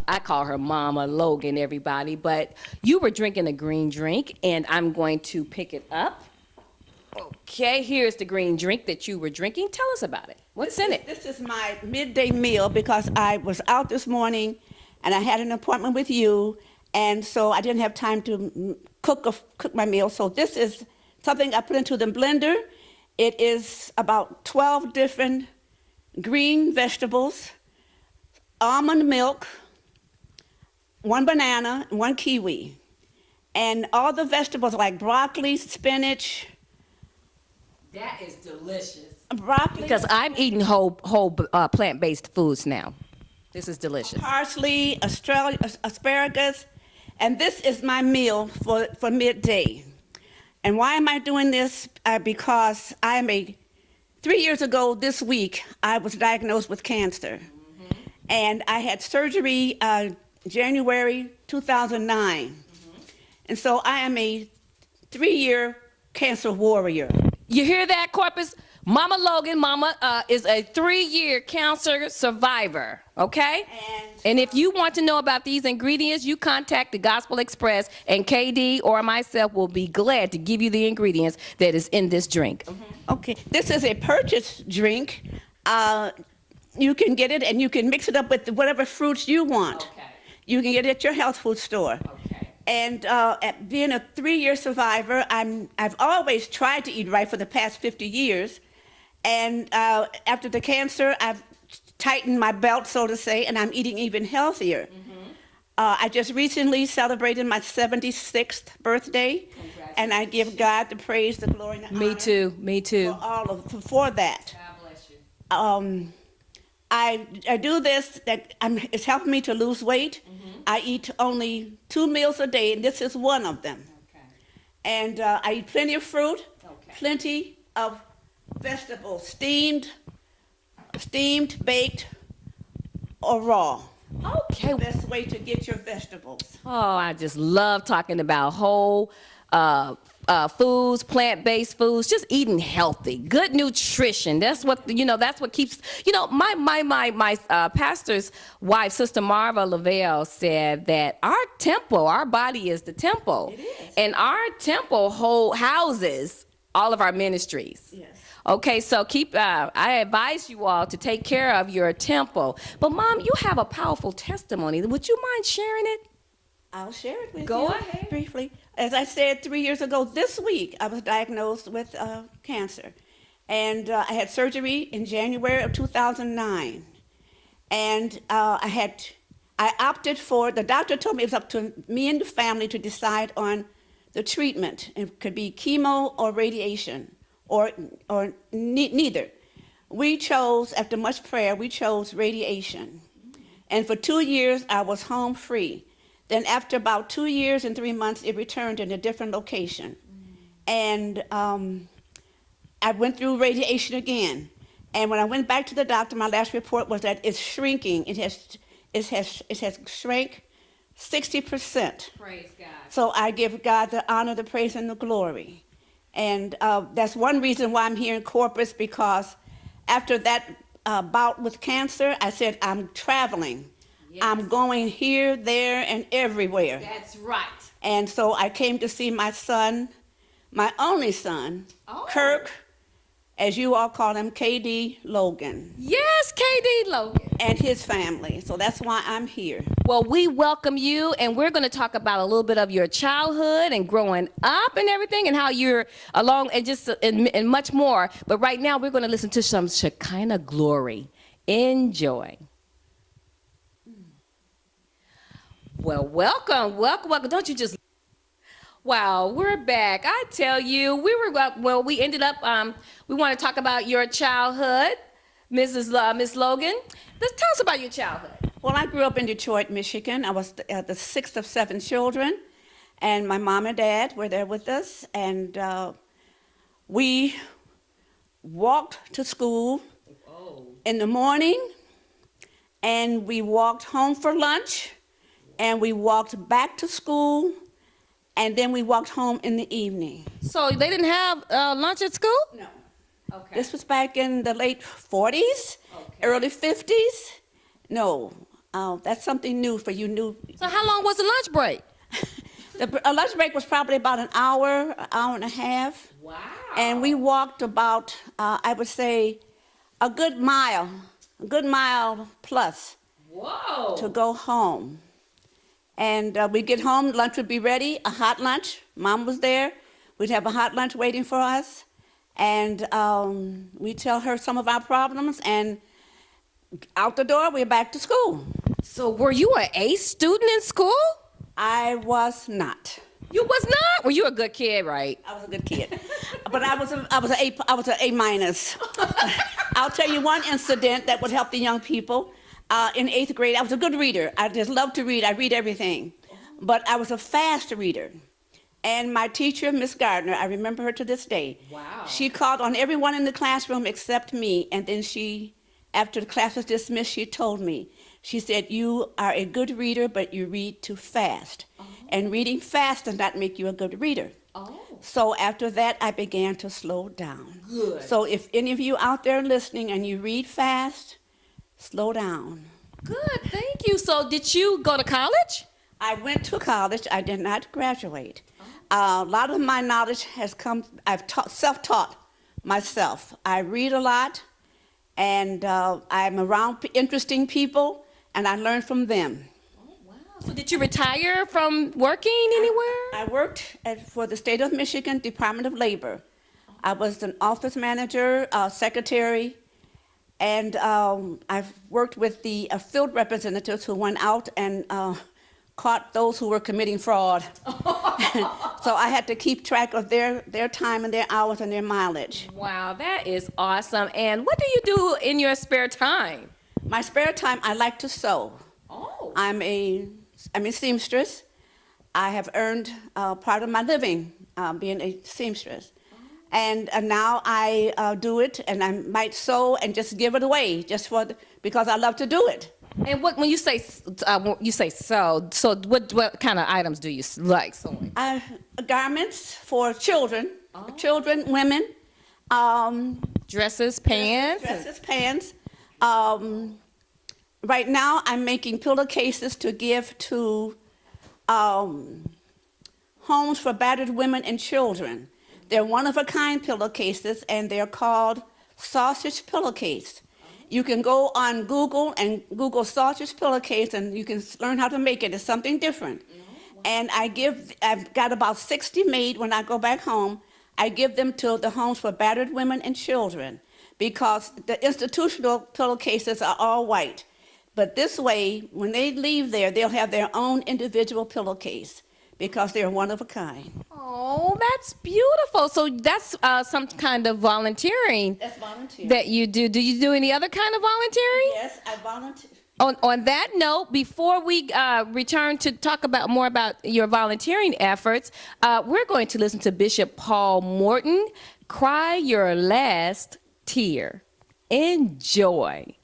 I call her Mama Logan, everybody, but you were drinking a green drink, and I'm going to pick it up. Okay, here's the green drink that you were drinking. Tell us about it. What's in it? This is my midday meal because I was out this morning and I had an appointment with you, and so I didn't have time to cook my meal. So this is something I put into the blender. It is about 12 different green vegetables, almond milk, 1 banana, and 1 kiwi. And all the vegetables like broccoli, spinach. That is delicious. Broccoli. Because I'm eating whole plant-based foods now. This is delicious. Parsley, asparagus, and this is my meal for midday. And why am I doing this? Because 3 years ago this week, I was diagnosed with cancer. Mm-hmm. And I had surgery January 2009. Mm-hmm. And so I am a 3-year cancer warrior. You hear that, Corpus? Mama Logan, is a 3-year cancer survivor, okay? And if you want to know about these ingredients, you contact the Gospel Express, and KD or myself will be glad to give you the ingredients that is in this drink. Mm-hmm. Okay, this is a purchase drink. You can get it, and you can mix it up with whatever fruits you want. Okay. You can get it at your health food store. Okay. And at being a 3-year survivor, I've always tried to eat right for the past 50 years. And after the cancer, I've tightened my belt, so to say, and I'm eating even healthier. Mm-hmm. I just recently celebrated my 76th birthday, and I give God the praise, the glory, and the honor. Me too. For that. God bless you. I do this, it's helping me to lose weight. Mm-hmm. I eat only 2 meals a day, and this is one of them. Okay. And I eat plenty of fruit, plenty of vegetables, steamed, baked, or raw. Okay. The best way to get your vegetables. Oh, I just love talking about whole foods, plant-based foods, just eating healthy, good nutrition. That's what that's what keeps. My pastor's wife, Sister Marva Lavelle, said that our body is the temple. It is. And our temple houses all of our ministries. Yes. Okay, so I advise you all to take care of your temple. But Mom, you have a powerful testimony. Would you mind sharing it? I'll share it with you. Go ahead. Briefly. As I said, 3 years ago this week, I was diagnosed with cancer. And I had surgery in January of 2009. And I opted for, the doctor told me it was up to me and the family to decide on the treatment. It could be chemo or radiation, or neither. We chose, after much prayer, we chose radiation. And for 2 years, I was home free. Then after about 2 years and 3 months, it returned in a different location. And I went through radiation again. And when I went back to the doctor, my last report was that it's shrinking. It has shrank 60%. Praise God. So I give God the honor, the praise, and the glory. And that's one reason why I'm here in Corpus, because after that bout with cancer, I said, I'm traveling. Yes. I'm going here, there, and everywhere. That's right. And so I came to see my son, my only son, Kirk, as you all call him, KD Logan. Yes, KD Logan. And his family. So that's why I'm here. Well, we welcome you, and we're going to talk about a little bit of your childhood and growing up and everything, and how you're along, and much more. But right now, we're going to listen to some Shekinah glory. Enjoy. Well, welcome. Don't you just... Wow, we're back. I tell you, we ended up, we want to talk about your childhood, Miss Logan. Tell us about your childhood. Well, I grew up in Detroit, Michigan. I was the 6th of 7 children, and my mom and dad were there with us, and we walked to school in the morning, and we walked home for lunch, and we walked back to school, and then we walked home in the evening. So they didn't have lunch at school? No. Okay. This was back in the late 40s, early 50s. No. That's something new for you new. So how long was the lunch break? A lunch break was probably about an hour and a half. Wow. And we walked about, I would say, a good mile plus Whoa. to go home. And we'd get home, lunch would be ready, a hot lunch. Mom was there. We'd have a hot lunch waiting for us. And we'd tell her some of our problems, and out the door, we're back to school. So were you an A student in school? I was not. You was not? Were you a good kid, right? I was a good kid, but I was an A minus. I'll tell you one incident that would help the young people. In 8th grade, I was a good reader. I just loved to read. I read everything, but I was a fast reader. And my teacher, Miss Gardner, I remember her to this day. Wow. She called on everyone in the classroom except me, and then after the class was dismissed, she told me. She said, "You are a good reader, but you read too fast. And reading fast does not make you a good reader." Oh. So after that, I began to slow down. Good. So if any of you out there listening and you read fast, slow down. Good, thank you. So did you go to college? I went to college. I did not graduate. A lot of my knowledge has come, self-taught myself. I read a lot, and I'm around interesting people, and I learn from them. Oh, wow. So did you retire from working anywhere? I worked for the state of Michigan Department of Labor. I was an office manager, secretary, and I've worked with the field representatives who went out and caught those who were committing fraud. So I had to keep track of their time and their hours and their mileage. Wow, that is awesome. And what do you do in your spare time? My spare time, I like to sew. Oh. I'm a seamstress. I have earned part of my living being a seamstress. And now I do it, and I might sew and just give it away just because I love to do it. And when you say sew, so what kind of items do you like sewing? Garments for children, women. Dresses, pants? Dresses, pants. Right now, I'm making pillowcases to give to homes for battered women and children. They're one-of-a-kind pillowcases, and they're called sausage pillowcase. You can go on Google and Google sausage pillowcase, and you can learn how to make it. It's something different. And I've got about 60 made when I go back home. I give them to the homes for battered women and children because the institutional pillowcases are all white. But this way, when they leave there, they'll have their own individual pillowcase because they're one of a kind. Oh, that's beautiful. So that's some kind of volunteering. That's volunteer. That you do. Do you do any other kind of volunteering? Yes, I volunteer. On that note, before we return to talk more about your volunteering efforts, we're going to listen to Bishop Paul Morton, "Cry Your Last Tear." Enjoy.